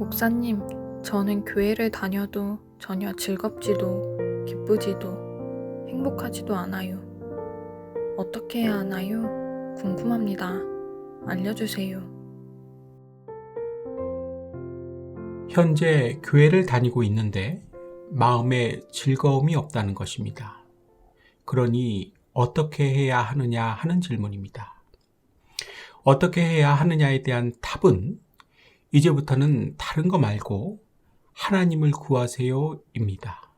목사님, 저는 교회를 다녀도 전혀 즐겁지도 기쁘지도 행복하지도 않아요. 어떻게 해야 하나요? 궁금합니다. 알려주세요. 현재 교회를 다니고 있는데 마음에 즐거움이 없다는 것입니다. 그러니 어떻게 해야 하느냐 하는 질문입니다. 어떻게 해야 하느냐에 대한 답은 이제부터는 다른 거 말고 하나님을 구하세요입니다.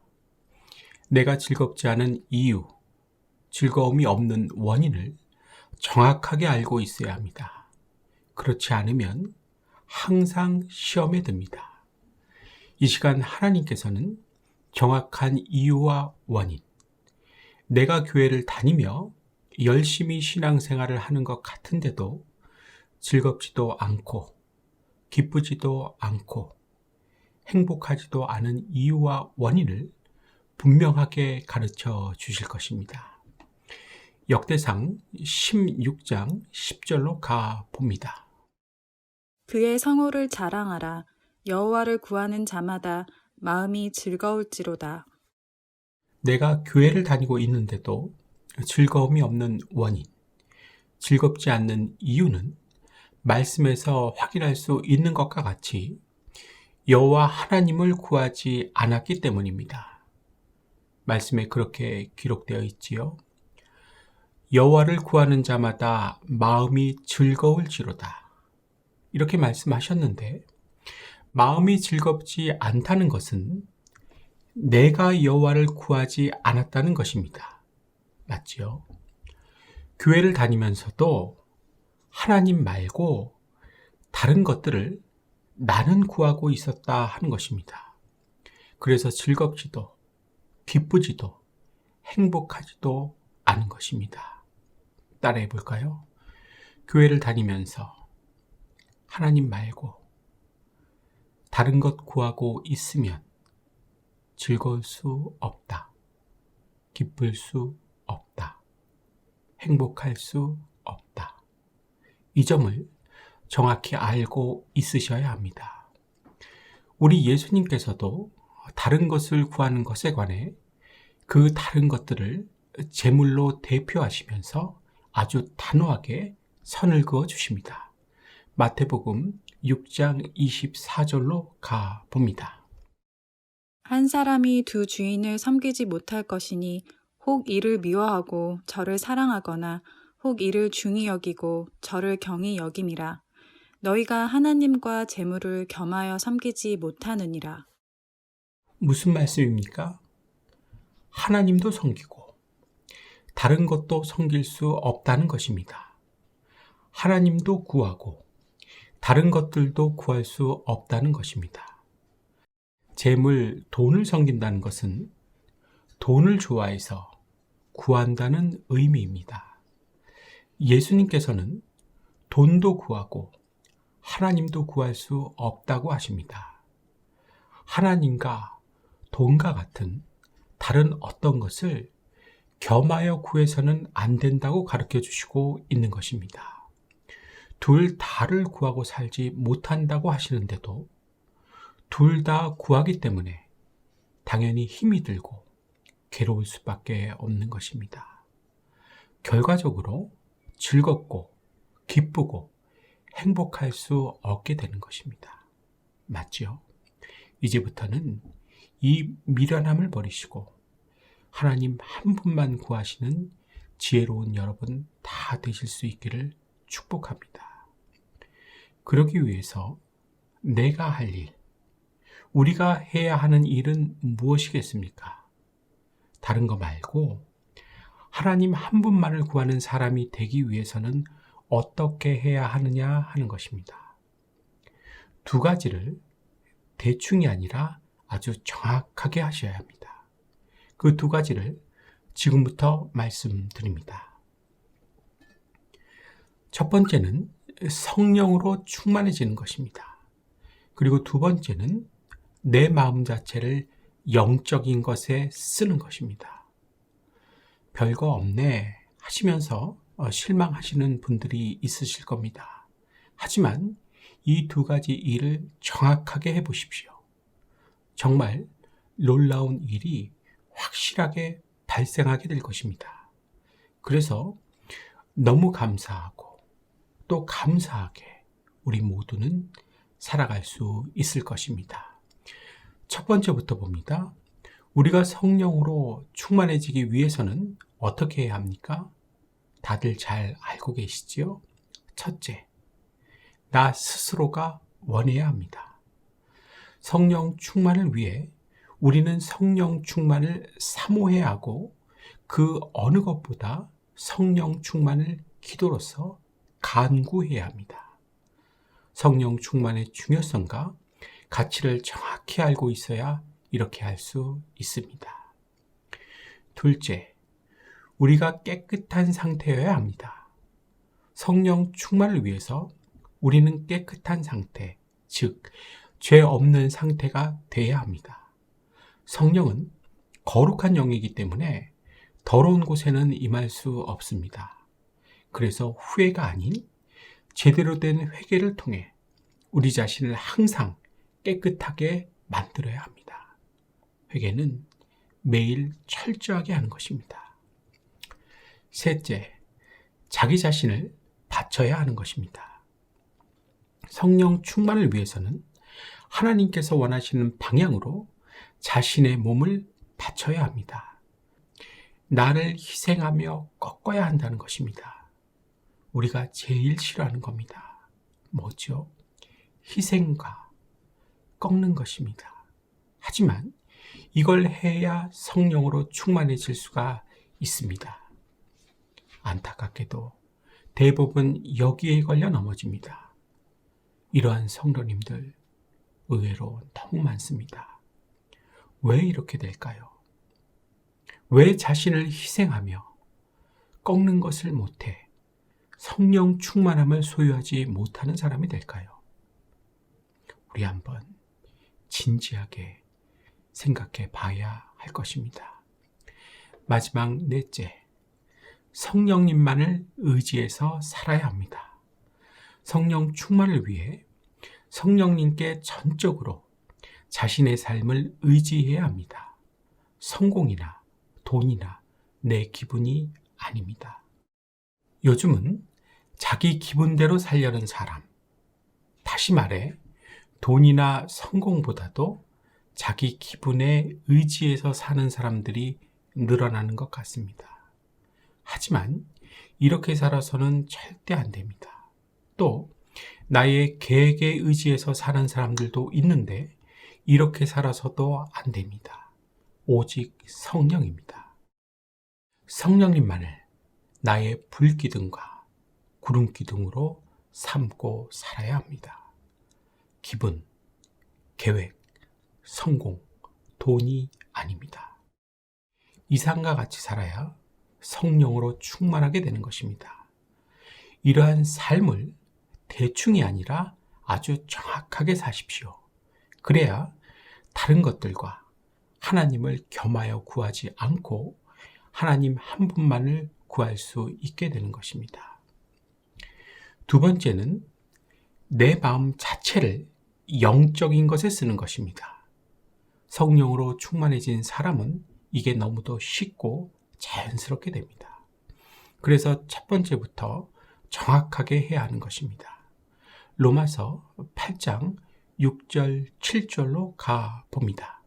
내가 즐겁지 않은 이유, 즐거움이 없는 원인을 정확하게 알고 있어야 합니다. 그렇지 않으면 항상 시험에 듭니다. 이 시간 하나님께서는 정확한 이유와 원인, 내가 교회를 다니며 열심히 신앙생활을 하는 것 같은데도 즐겁지도 않고 기쁘지도 않고 행복하지도 않은 이유와 원인을 분명하게 가르쳐 주실 것입니다. 역대상 16장 10절로 가 봅니다. 그의 성호를 자랑하라. 여호와를 구하는 자마다 마음이 즐거울지로다. 내가 교회를 다니고 있는데도 즐거움이 없는 원인, 즐겁지 않는 이유는 말씀에서 확인할 수 있는 것과 같이 여호와 하나님을 구하지 않았기 때문입니다. 말씀에 그렇게 기록되어 있지요. 여호와를 구하는 자마다 마음이 즐거울지로다. 이렇게 말씀하셨는데 마음이 즐겁지 않다는 것은 내가 여호와를 구하지 않았다는 것입니다. 맞지요? 교회를 다니면서도 하나님 말고 다른 것들을 나는 구하고 있었다 하는 것입니다. 그래서 즐겁지도 기쁘지도 행복하지도 않은 것입니다. 따라해 볼까요? 교회를 다니면서 하나님 말고 다른 것 구하고 있으면 즐거울 수 없다. 기쁠 수 없다. 행복할 수 없다. 이 점을 정확히 알고 있으셔야 합니다. 우리 예수님께서도 다른 것을 구하는 것에 관해 그 다른 것들을 제물로 대표하시면서 아주 단호하게 선을 그어 주십니다. 마태복음 6장 24절로 가 봅니다. 한 사람이 두 주인을 섬기지 못할 것이니 혹 이를 미워하고 저를 사랑하거나 혹 이를 중히 여기고 저를 경히 여김이라. 너희가 하나님과 재물을 겸하여 섬기지 못하느니라. 무슨 말씀입니까? 하나님도 섬기고 다른 것도 섬길 수 없다는 것입니다. 하나님도 구하고 다른 것들도 구할 수 없다는 것입니다. 재물, 돈을 섬긴다는 것은 돈을 좋아해서 구한다는 의미입니다. 예수님께서는 돈도 구하고 하나님도 구할 수 없다고 하십니다. 하나님과 돈과 같은 다른 어떤 것을 겸하여 구해서는 안 된다고 가르쳐 주시고 있는 것입니다. 둘 다를 구하고 살지 못한다고 하시는데도 둘 다 구하기 때문에 당연히 힘이 들고 괴로울 수밖에 없는 것입니다. 결과적으로 즐겁고 기쁘고 행복할 수 없게 되는 것입니다. 맞지요? 이제부터는 이 미련함을 버리시고 하나님 한 분만 구하시는 지혜로운 여러분 다 되실 수 있기를 축복합니다. 그러기 위해서 내가 할 일, 우리가 해야 하는 일은 무엇이겠습니까? 다른 거 말고 하나님 한 분만을 구하는 사람이 되기 위해서는 어떻게 해야 하느냐 하는 것입니다. 두 가지를 대충이 아니라 아주 정확하게 하셔야 합니다. 그 두 가지를 지금부터 말씀드립니다. 첫 번째는 성령으로 충만해지는 것입니다. 그리고 두 번째는 내 마음 자체를 영적인 것에 쓰는 것입니다. 별거 없네 하시면서 실망하시는 분들이 있으실 겁니다. 하지만 이 두 가지 일을 정확하게 해보십시오. 정말 놀라운 일이 확실하게 발생하게 될 것입니다. 그래서 너무 감사하고 또 감사하게 우리 모두는 살아갈 수 있을 것입니다. 첫 번째부터 봅니다. 우리가 성령으로 충만해지기 위해서는 어떻게 해야 합니까? 다들 잘 알고 계시지요? 첫째, 나 스스로가 원해야 합니다. 성령 충만을 위해 우리는 성령 충만을 사모해야 하고 그 어느 것보다 성령 충만을 기도로서 간구해야 합니다. 성령 충만의 중요성과 가치를 정확히 알고 있어야 이렇게 할 수 있습니다. 둘째, 우리가 깨끗한 상태여야 합니다. 성령 충만을 위해서 우리는 깨끗한 상태, 즉 죄 없는 상태가 돼야 합니다. 성령은 거룩한 영이기 때문에 더러운 곳에는 임할 수 없습니다. 그래서 후회가 아닌 제대로 된 회개를 통해 우리 자신을 항상 깨끗하게 만들어야 합니다. 회개는 매일 철저하게 하는 것입니다. 셋째, 자기 자신을 바쳐야 하는 것입니다. 성령 충만을 위해서는 하나님께서 원하시는 방향으로 자신의 몸을 바쳐야 합니다. 나를 희생하며 꺾어야 한다는 것입니다. 우리가 제일 싫어하는 겁니다. 뭐죠? 희생과 꺾는 것입니다. 하지만 이걸 해야 성령으로 충만해질 수가 있습니다. 안타깝게도 대부분 여기에 걸려 넘어집니다. 이러한 성도님들 의외로 너무 많습니다. 왜 이렇게 될까요? 왜 자신을 희생하며 꺾는 것을 못해 성령 충만함을 소유하지 못하는 사람이 될까요? 우리 한번 진지하게 생각해 봐야 할 것입니다. 마지막 넷째, 성령님만을 의지해서 살아야 합니다. 성령 충만을 위해 성령님께 전적으로 자신의 삶을 의지해야 합니다. 성공이나 돈이나 내 기분이 아닙니다. 요즘은 자기 기분대로 살려는 사람, 다시 말해 돈이나 성공보다도 자기 기분에 의지해서 사는 사람들이 늘어나는 것 같습니다. 하지만 이렇게 살아서는 절대 안 됩니다. 또 나의 계획에 의지해서 사는 사람들도 있는데 이렇게 살아서도 안 됩니다. 오직 성령입니다. 성령님만을 나의 불기둥과 구름기둥으로 삼고 살아야 합니다. 기분, 계획, 성공, 돈이 아닙니다. 이상과 같이 살아야 성령으로 충만하게 되는 것입니다. 이러한 삶을 대충이 아니라 아주 정확하게 사십시오. 그래야 다른 것들과 하나님을 겸하여 구하지 않고 하나님 한 분만을 구할 수 있게 되는 것입니다. 두 번째는 내 마음 자체를 영적인 것에 쓰는 것입니다. 성령으로 충만해진 사람은 이게 너무도 쉽고 자연스럽게 됩니다. 그래서 첫 번째부터 정확하게 해야 하는 것입니다. 로마서 8장 6절, 7절로 가 봅니다.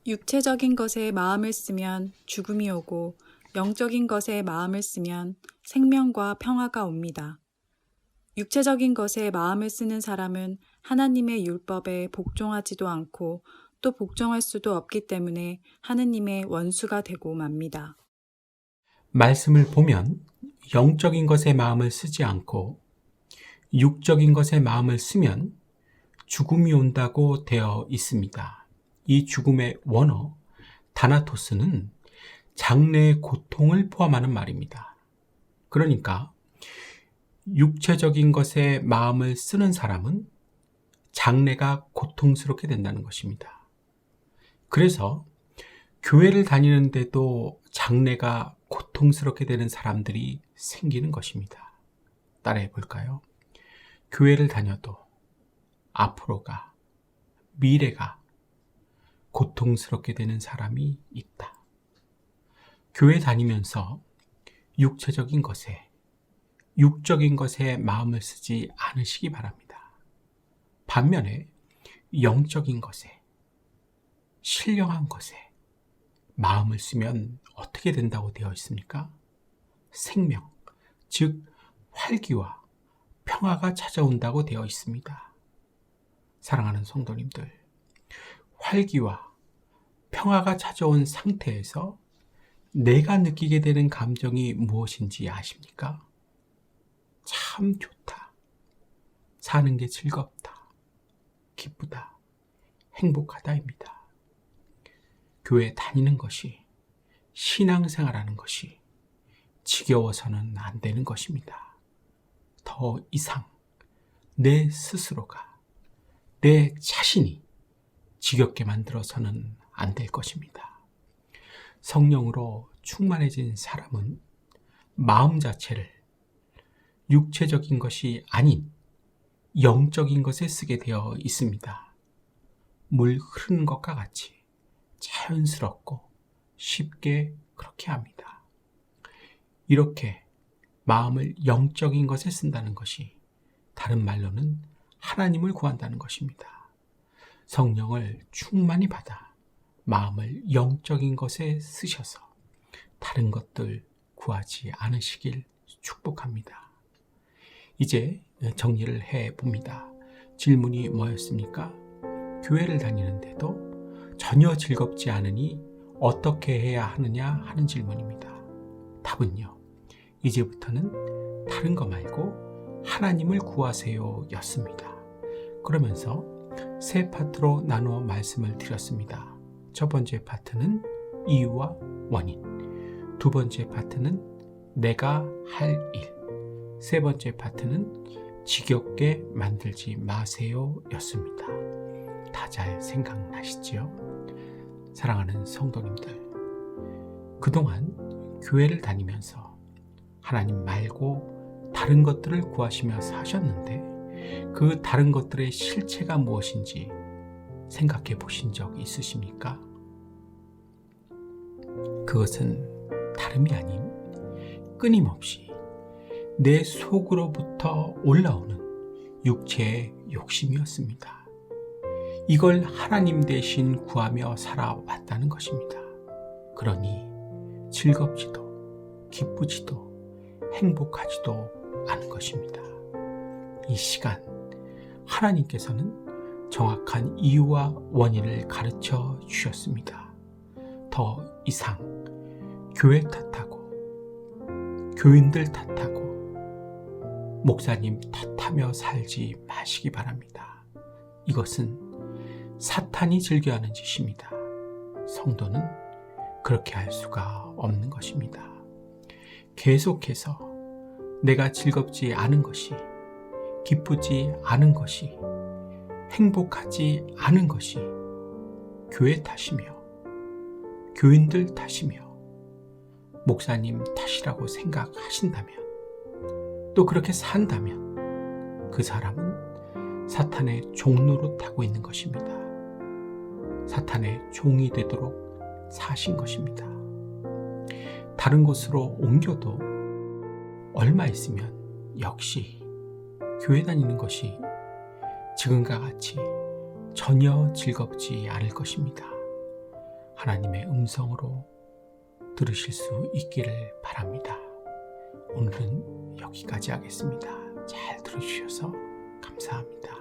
육체적인 것에 마음을 쓰면 죽음이 오고 영적인 것에 마음을 쓰면 생명과 평화가 옵니다. 육체적인 것에 마음을 쓰는 사람은 하나님의 율법에 복종하지도 않고 또 복종할 수도 없기 때문에 하느님의 원수가 되고 맙니다. 말씀을 보면 영적인 것에 마음을 쓰지 않고 육적인 것에 마음을 쓰면 죽음이 온다고 되어 있습니다. 이 죽음의 원어 다나토스는 장래의 고통을 포함하는 말입니다. 그러니까 육체적인 것에 마음을 쓰는 사람은 장래가 고통스럽게 된다는 것입니다. 그래서 교회를 다니는데도 장래가 고통스럽게 되는 사람들이 생기는 것입니다. 따라해 볼까요? 교회를 다녀도 앞으로가, 미래가 고통스럽게 되는 사람이 있다. 교회 다니면서 육체적인 것에, 육적인 것에 마음을 쓰지 않으시기 바랍니다. 반면에 영적인 것에, 신령한 것에 마음을 쓰면 어떻게 된다고 되어 있습니까? 생명, 즉 활기와 평화가 찾아온다고 되어 있습니다. 사랑하는 성도님들, 활기와 평화가 찾아온 상태에서 내가 느끼게 되는 감정이 무엇인지 아십니까? 참 좋다. 사는 게 즐겁다. 기쁘다. 행복하다입니다. 교회 다니는 것이, 신앙생활하는 것이 지겨워서는 안 되는 것입니다. 더 이상 내 스스로가, 내 자신이 지겹게 만들어서는 안 될 것입니다. 성령으로 충만해진 사람은 마음 자체를 육체적인 것이 아닌 영적인 것에 쓰게 되어 있습니다. 물 흐르는 것과 같이 자연스럽고 쉽게 그렇게 합니다. 이렇게 마음을 영적인 것에 쓴다는 것이 다른 말로는 하나님을 구한다는 것입니다. 성령을 충만히 받아 마음을 영적인 것에 쓰셔서 다른 것들 구하지 않으시길 축복합니다. 이제 정리를 해봅니다. 질문이 뭐였습니까? 교회를 다니는데도 전혀 즐겁지 않으니 어떻게 해야 하느냐 하는 질문입니다. 답은요, 이제부터는 다른 거 말고 하나님을 구하세요 였습니다. 그러면서 세 파트로 나누어 말씀을 드렸습니다. 첫 번째 파트는 이유와 원인, 두 번째 파트는 내가 할 일, 세 번째 파트는 지겹게 만들지 마세요 였습니다. 다 잘 생각나시지요? 사랑하는 성도님들, 그동안 교회를 다니면서 하나님 말고 다른 것들을 구하시며 사셨는데 그 다른 것들의 실체가 무엇인지 생각해 보신 적 있으십니까? 그것은 다름이 아닌 끊임없이 내 속으로부터 올라오는 육체의 욕심이었습니다. 이걸 하나님 대신 구하며 살아왔다는 것입니다. 그러니 즐겁지도 기쁘지도 행복하지도 않은 것입니다. 이 시간 하나님께서는 정확한 이유와 원인을 가르쳐 주셨습니다. 더 이상 교회 탓하고 교인들 탓하고 목사님 탓하며 살지 마시기 바랍니다. 이것은 사탄이 즐겨하는 짓입니다. 성도는 그렇게 할 수가 없는 것입니다. 계속해서 내가 즐겁지 않은 것이, 기쁘지 않은 것이, 행복하지 않은 것이 교회 탓이며 교인들 탓이며 목사님 탓이라고 생각하신다면, 또 그렇게 산다면 그 사람은 사탄의 종노릇 하고 있는 것입니다. 사탄의 종이 되도록 사신 것입니다. 다른 곳으로 옮겨도 얼마 있으면 역시 교회 다니는 것이 지금과 같이 전혀 즐겁지 않을 것입니다. 하나님의 음성으로 들으실 수 있기를 바랍니다. 오늘은 여기까지 하겠습니다. 잘 들어주셔서 감사합니다.